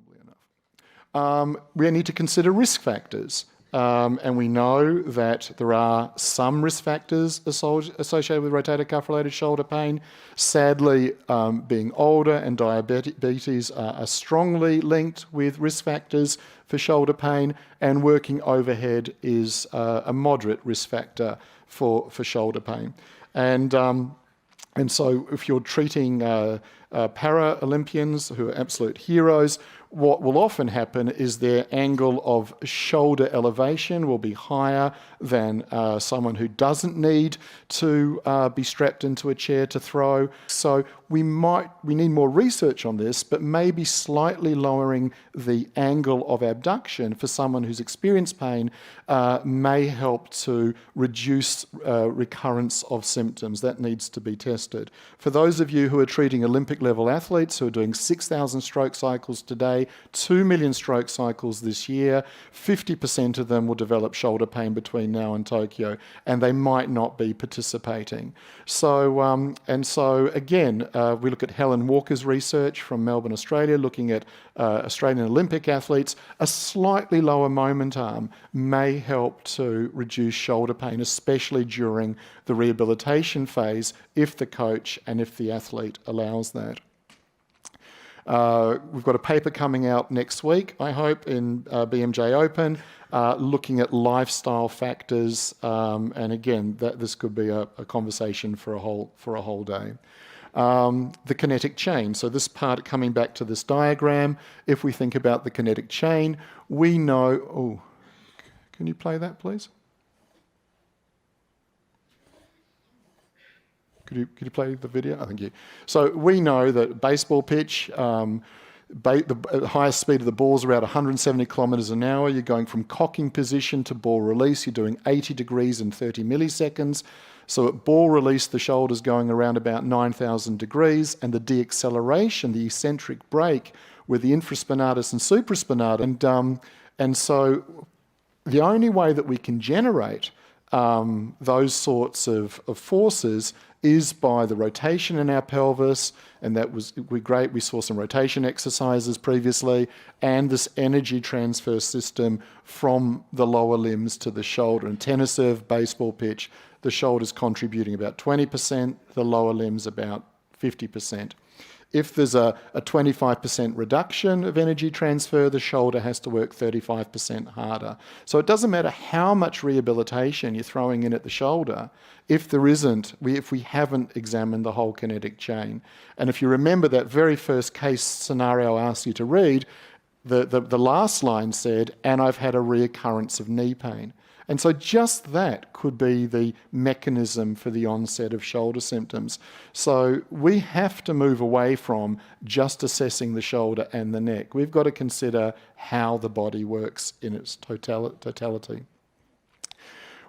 probably enough. We need to consider risk factors. And we know that there are some risk factors associated with rotator cuff-related shoulder pain. Sadly, being older and diabetes are strongly linked with risk factors for shoulder pain, and working overhead is a moderate risk factor for shoulder pain. And so if you're treating para-Olympians who are absolute heroes, what will often happen is their angle of shoulder elevation will be higher than someone who doesn't need to be strapped into a chair to throw. So we need more research on this, but maybe slightly lowering the angle of abduction for someone who's experienced pain may help to reduce recurrence of symptoms. That needs to be tested. For those of you who are treating Olympic level athletes who are doing 6,000 stroke cycles today, 2 million stroke cycles this year, 50% of them will develop shoulder pain between now and Tokyo, and they might not be participating. So, again, we look at Helen Walker's research from Melbourne, Australia, looking at Australian Olympic athletes. A slightly lower moment arm may help to reduce shoulder pain, especially during the rehabilitation phase, if the coach and if the athlete allows that. We've got a paper coming out next week, I hope, in BMJ Open, looking at lifestyle factors, and again, this could be a conversation for a whole day. The kinetic chain. So this part, coming back to this diagram, if we think about the kinetic chain, we know. Oh, can you play that, please? Could you play the video? Thank you. So we know that baseball pitch, the highest speed of the ball is around 170 kilometres an hour. You're going from cocking position to ball release. You're doing 80 degrees in 30 milliseconds. So at ball release, the shoulder's going around about 9,000 degrees, and the deacceleration, the eccentric brake, with the infraspinatus and supraspinatus. And so the only way that we can generate those sorts of forces is by the rotation in our pelvis, and that was great. We saw some rotation exercises previously, and this energy transfer system from the lower limbs to the shoulder. And tennis serve, baseball pitch, the shoulder's contributing about 20%, the lower limbs about 50%. If there's a 25% reduction of energy transfer, the shoulder has to work 35% harder. So it doesn't matter how much rehabilitation you're throwing in at the shoulder if we haven't examined the whole kinetic chain. And if you remember that very first case scenario I asked you to read, the last line said, "And I've had a reoccurrence of knee pain." And so just that could be the mechanism for the onset of shoulder symptoms. So we have to move away from just assessing the shoulder and the neck. We've got to consider how the body works in its totality.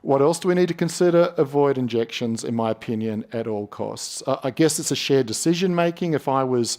What else do we need to consider? Avoid injections, in my opinion, at all costs. I guess it's a shared decision making. If I was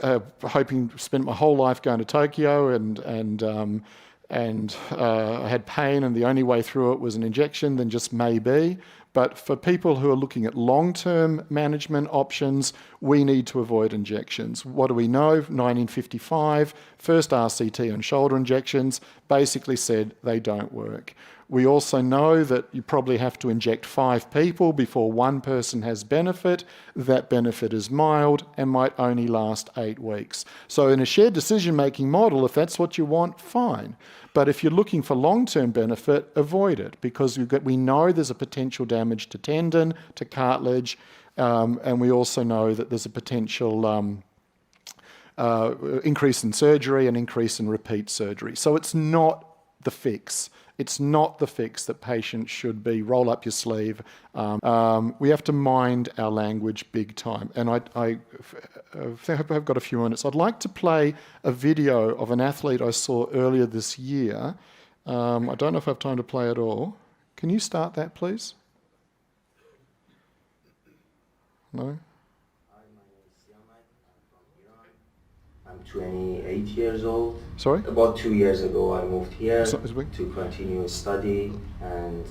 hoping to spend my whole life going to Tokyo and I had pain and the only way through it was an injection, then just maybe. But for people who are looking at long-term management options, we need to avoid injections. What do we know? 1955, first RCT on shoulder injections, basically said they don't work. We also know that you probably have to inject 5 people before one person has benefit. That benefit is mild and might only last 8 weeks. So in a shared decision-making model, if that's what you want, fine. But if you're looking for long-term benefit, avoid it, because we know there's a potential damage to tendon, to cartilage, and we also know that there's a potential increase in surgery and increase in repeat surgery. So it's not the fix. It's not the fix that patients should be roll up your sleeve. We have to mind our language big time. And I think I've got a few minutes. I'd like to play a video of an athlete I saw earlier this year. I don't know if I have time to play it all. Can you start that, please? No? 28 years old. Sorry? About 2 years ago I moved here to continue study, and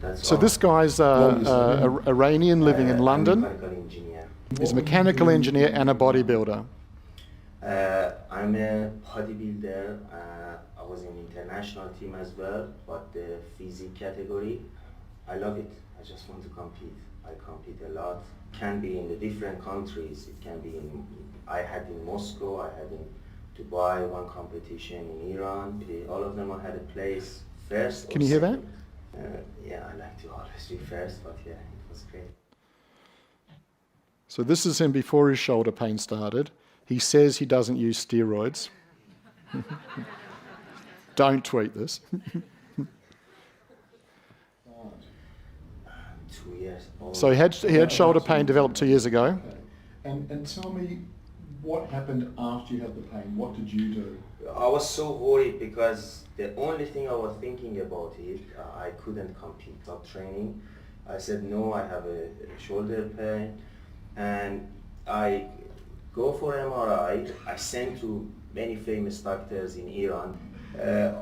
that's So this guy's Iranian living in London. I'm a mechanical engineer. He's a mechanical engineer and a bodybuilder. I'm I'm a bodybuilder. I was in international team as well, but the physique category, I love it. I just want to compete. I compete a lot. Can be in the different countries. It can be I had in Moscow, I had in Dubai, one competition in Iran. All of them I had a place first. Can you hear that? Yeah, I like to always be first, but yeah, it was great. So this is him before his shoulder pain started. He says he doesn't use steroids. Don't tweet this. 2 years old. So he had shoulder pain developed 2 years ago. And tell me what happened after you had the pain. What did you do? I was so worried because the only thing I was thinking about it, I couldn't compete up training. I said, no, I have a shoulder pain. And I go for MRI. I sent to many famous doctors in Iran.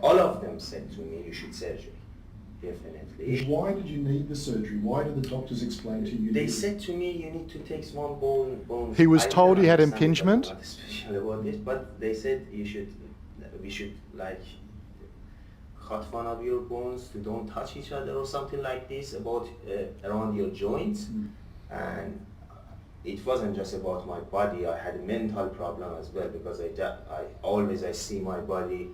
All of them said to me, you should surgery. Definitely. Why did you need the surgery? Why did the doctors explain to you? They said to me, you need to take small bone. He was I told didn't he had understand it, impingement? I'm not special about this, but they said we should like cut one of your bones to don't touch each other or something like this about around your joints. And it wasn't just about my body. I had a mental problem as well because I see my body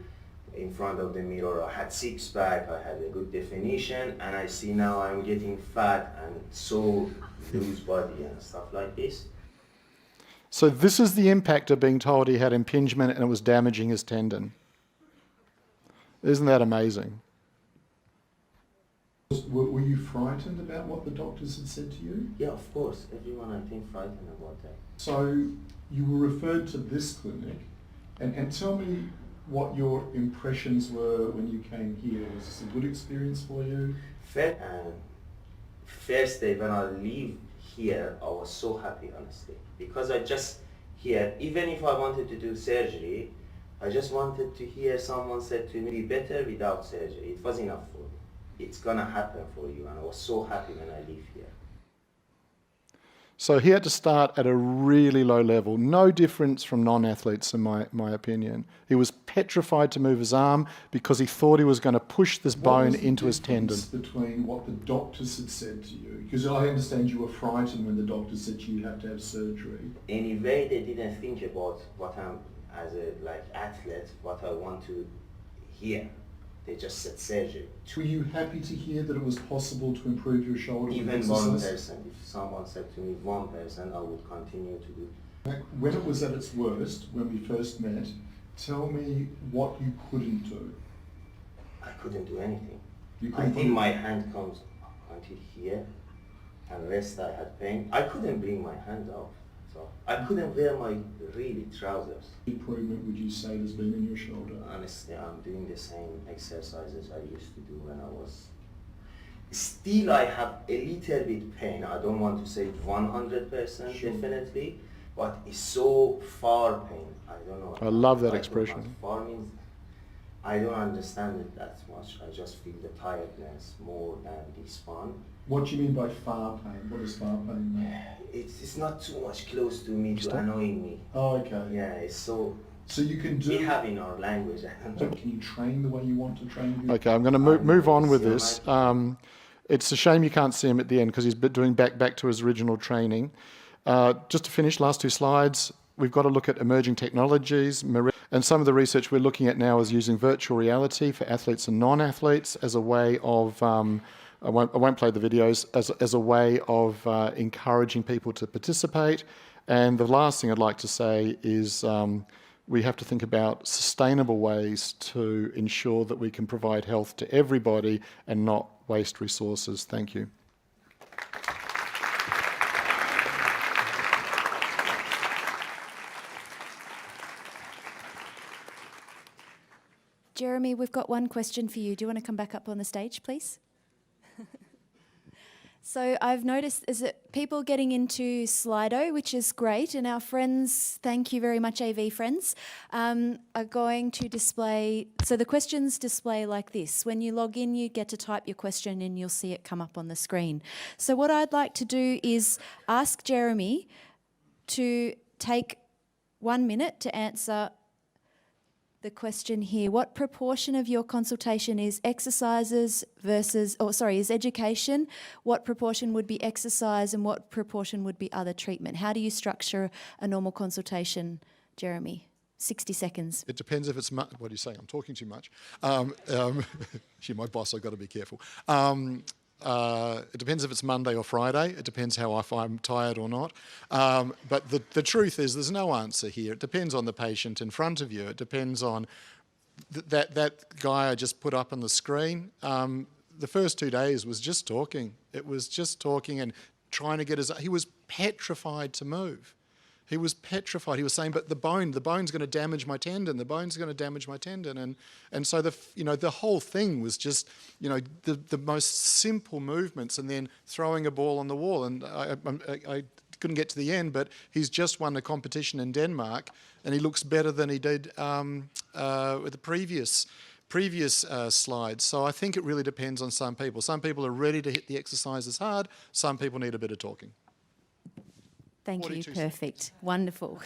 in front of the mirror. I had six pack, I had a good definition, and I see now I'm getting fat and so loose body and stuff like this. So this is the impact of being told he had impingement and it was damaging his tendon. Isn't that amazing? Were you frightened about what the doctors had said to you? Yeah, of course. Everyone I think frightened about that. So you were referred to this clinic, and tell me what your impressions were when you came here. Was this a good experience for you? First day when I leave here, I was so happy, honestly, because I just hear, even if I wanted to do surgery, I just wanted to hear someone said to me, be better without surgery. It was enough for me. It's gonna happen for you, and I was so happy when I leave here. So he had to start at a really low level, no difference from non-athletes in my opinion. He was petrified to move his arm because he thought he was going to push this bone into his tendon. What was the difference between what the doctors had said to you? Because I understand you were frightened when the doctors said you have to have surgery. Anyway, they didn't think about what I'm, as a athlete, what I want to hear. They just said surgery. Were you happy to hear that it was possible to improve your shoulder? Even one person, if someone said to me one person, I would continue to do. When it was at its worst, when we first met, tell me what you couldn't do. I couldn't do anything. You I couldn't think my hand comes until here, and rest I had pain. I couldn't bring my hand out, so I couldn't wear my really trousers. Improvement would you say there's been in your shoulder? Honestly, I'm doing the same exercises I used to do when I was. Still, I have a little bit pain. I don't want to say 100% Sure. definitely, but it's so far pain. I don't know. I love that don't know expression. what far means. I don't understand it that much. I just feel the tiredness more than this one. What do you mean by far pain? What does far pain mean? It's not too much close to me to Stop. annoying me. Oh, okay. Yeah, it's so. So you can do. We have in our language. I don't know. Can you train the way you want to train? Okay, I'm going to move on with this. It's a shame you can't see him at the end because he's doing back to his original training. Just to finish, last two slides, we've got to look at emerging technologies. And some of the research we're looking at now is using virtual reality for athletes and non-athletes as a way of, I won't play the videos, as a way of encouraging people to participate. And the last thing I'd like to say is we have to think about sustainable ways to ensure that we can provide health to everybody and not waste resources. Thank you. Jeremy, we've got one question for you. Do you want to come back up on the stage, please? So I've noticed is that people getting into Slido, which is great, and our friends, thank you very much, AV friends, are going to display, so the questions display like this. When you log in, you get to type your question and you'll see it come up on the screen. So what I'd like to do is ask Jeremy to take 1 minute to answer the question here, what proportion of your consultation is exercises versus, is education? What proportion would be exercise and what proportion would be other treatment? How do you structure a normal consultation, Jeremy? 60 seconds. It depends if it's... What do you say? I'm talking too much. She's my boss, I've got to be careful. It depends if it's Monday or Friday. It depends if I'm tired or not. But the truth is there's no answer here. It depends on the patient in front of you. It depends on that guy I just put up on the screen. The first 2 days was just talking. It was just talking and trying to get he was petrified to move. He was petrified. He was saying, but the bone's going to damage my tendon. The bone's going to damage my tendon. And so the whole thing was just, the most simple movements and then throwing a ball on the wall. And I couldn't get to the end, but he's just won a competition in Denmark and he looks better than he did with the previous slides. So I think it really depends on some people. Some people are ready to hit the exercises hard. Some people need a bit of talking. Thank you. 42 Perfect. Wonderful.